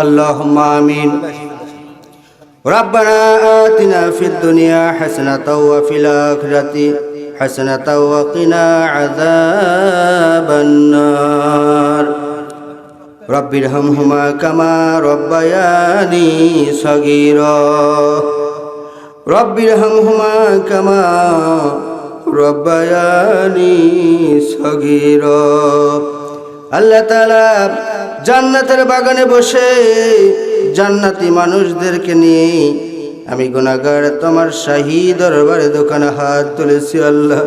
اللهم آمين ربنا آتنا في الدنيا حسنة وفي الآخرة حسنة وقنا عذاب النار رب ارحمهما كما ربياني صغيرا رب ارحمهما كما ربياني صغيرا আল্লাহ তাআলা জান্নাতের বাগানে বসে জান্নাতি মানুষদেরকে নিয়ে আমি গুনাহগার তোমার শাহী দরবারে দোকানে হাত তুলেছি। আল্লাহ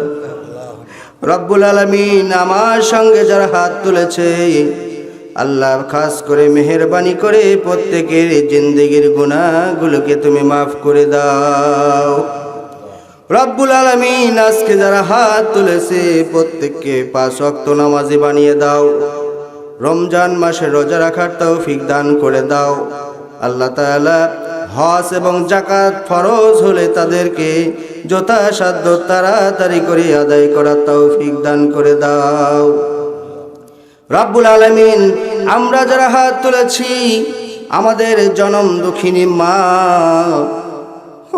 রব্বুল আলামিন আমার সঙ্গে যারা হাত তুলেছে আল্লাহ খাস করে মেহেরবানি করে প্রত্যেকের জিন্দেগির গুনাহগুলোকে তুমি মাফ করে দাও। রব্বুল আলামিন আজকে যারা হাত তুলেছে প্রত্যেককে 5 ওয়াক্ত নামাজি বানিয়ে দাও। রমজান মাসে রোজা রাখার তৌফিক দান করে দাও। আল্লাহ তাআলা হজ এবং যাকাত ফরজ হলে তাদেরকে যথাসাধ্য তাড়াতাড়ি করে আদায় করার তৌফিক দান করে দাও। রব্বুল আলামিন আমরা যারা হাত তুলেছি আমাদের জনম দুঃখিনী মা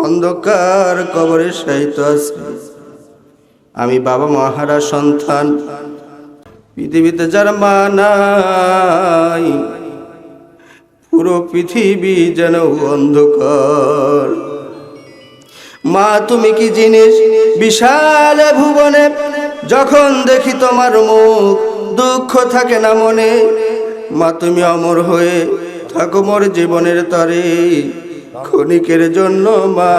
অন্ধকার কবরে শায়িত আছে। আমি বাবা মা হারা সন্তান, পৃথিবীতে যার মা নাই পুরো পৃথিবী যেন অন্ধকার। মা তুমি কি জিনিস বিশাল ভুবনে, যখন দেখি তোমার মুখ দুঃখ থাকে না মনে। মা তুমি অমর হয়ে থাকো মোর জীবনের তরে, ক্ষণিকের জন্য মা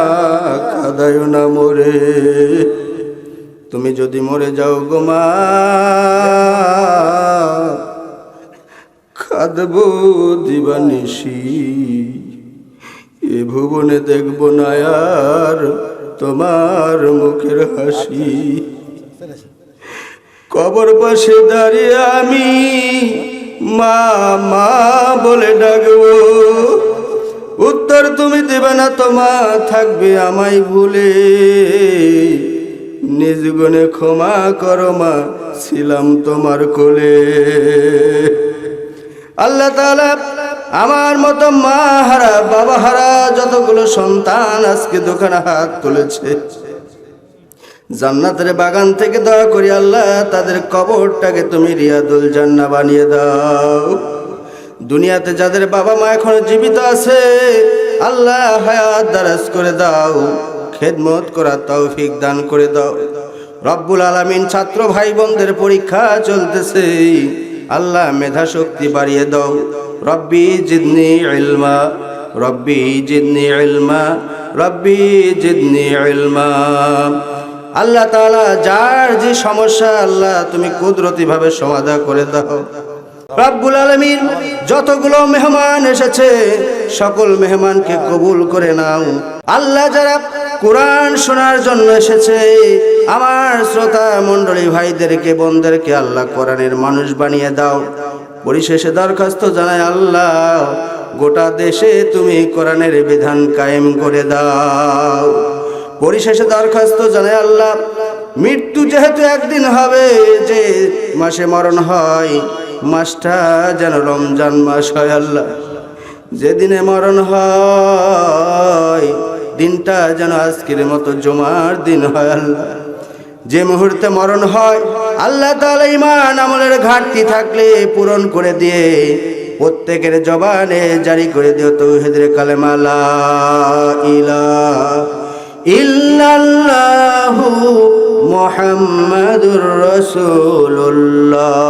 কাঁদায় না মোরে। তুমি যদি মরে যাও গো মা কাঁদবো দিবানিশি, এ ভুবনে দেখবো না আর তোমার মুখের হাসি। কবর পাশে দাঁড়িয়ে আমি মা মা বলে ডাকবো, উত্তর তুমি দেবে না, তোমা থাকবে আমায় ভুলে। নিজ গুণে ক্ষমা করো মা, ছিলাম তোমার কোলে। আল্লাহ তাআলা আমার মতো মা হারা বাবা হারা যতগুলো সন্তান আজকে দোকানে হাত তুলেছে জান্নাতের বাগান থেকে দয়া করি আল্লাহ তাদের কবরটাকে তুমি রিয়াদুল জান্নাহ বানিয়ে দাও। দুনিয়াতে যাদের বাবা মা এখনো জীবিত আছে আল্লাহ হায়াত দারাজ করে দাও, খেদমত করার তৌফিক দান করে দাও। রব্বুল আলামিন ছাত্র ভাই বোনদের পরীক্ষা চলতেছে আল্লাহ মেধা শক্তি বাড়িয়ে দাও। রব্বি জিদনি ইলমা, রব্বি জিদনি ইলমা, রব্বি জিদনি ইলমা। আল্লাহ তাআলা যার যে সমস্যা আল্লাহ তুমি কুদরতি ভাবে সমাধান করে দাও। রব্বুল আলামিন যতগুলো মেহমান এসেছে সকল মেহমানকে কবুল করে নাও। আল্লাহ যারা কোরআন শোনার জন্য এসেছে আমার শ্রোতা মণ্ডলী ভাইদেরকে বোনদেরকে আল্লাহ কোরআনের মানুষ বানিয়ে দাও। পরিশেষে দরখাস্ত জানাই আল্লাহ গোটা দেশে তুমি কোরআনের বিধান কায়েম করে দাও। পরিশেষে দরখাস্ত জানাই আল্লাহ মৃত্যু যেহেতু একদিন হবে, যে মাসে মরণ হয় মাসটা যেন রমজান মাস হয়। আল্লাহ যেদিনে মরণ হয় দিনটা যেন আজকের মতো জুমার দিন হয়। আল্লাহ যে মুহূর্তে মরণ হয় আল্লাহ তাআলা ঈমান আমলের ঘাটতি থাকলে পূরণ করে দিয়ে প্রত্যেকের জবানে জারি করে দিও তাওহীদের কালেমা লা ইলাহা ইল্লাল্লাহু মুহাম্মাদুর রাসূলুল্লাহ।